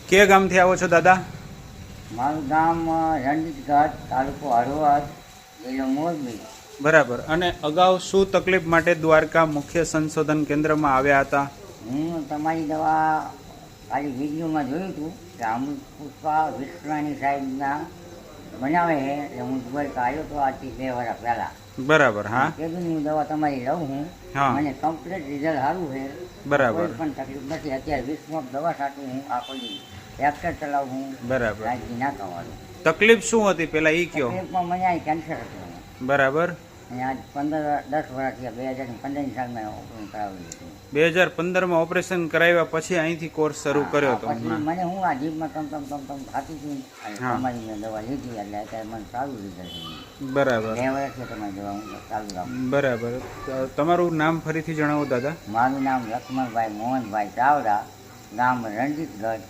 કે ગામથી આવો છો દાદા? મારું ગામ રણજીતગઢ, તાલુકો હળવદ, જિલ્લો મોરબી. બરાબર. અને અગાઉ શું તકલીફ માટે દ્વારકા મુખ્ય સંશોધન કેન્દ્રમાં આવ્યા હતા? હું તમારી દવા ખાલી વિડીયોમાં જોયું હતું કે અમૃત પુષ્પા વિશ્વાની સાહેબના બનાવે છે એટલે હું દ્વારકા આવ્યો હતો આજથી 2 વર્ષ પહેલાં. બરાબર. હા કીધું હું દવા તમારી લઉં હું. હા. મને કમ્પ્લીટ રિઝલ્ટ સારું છે. બરાબર. કોઈ પણ તકલીફ નથી. અત્યારે 20 દવા છાંટું હું, આખો દી ટ્રેક્ટર ચલાવું હું, બરાબર. રાજી ના કરવાનું. તકલીફ શું હતી પેલા ઈ કયો? તકલીફમાં મને આ કેન્સર હતું. બરાબર. અને આજ 10 વર્ષ થયા. 2015ની સાલમાં ઓપરેશન કરાવેલું હતું. 2015માં ઓપરેશન કરાવ્યા પછી અહીંથી કોર્સ શરૂ કર્યો હતો. પછી મને હું આ જીભમાં તમ ખાતી હતી અને હા. તમારી મેં દવા લીધી એટલે અત્યારે મને સારું રિઝલ્ટ છે. બરાબર. 2 વર્ષથી તમારી દવા હું ચાલુ રાખું. બરાબર. તમારું નામ ફરીથી જણાવો દાદા. મારું નામ લક્ષ્મણભાઈ મોહનભાઈ ચાવડા, ગામ રણજીતગઢ,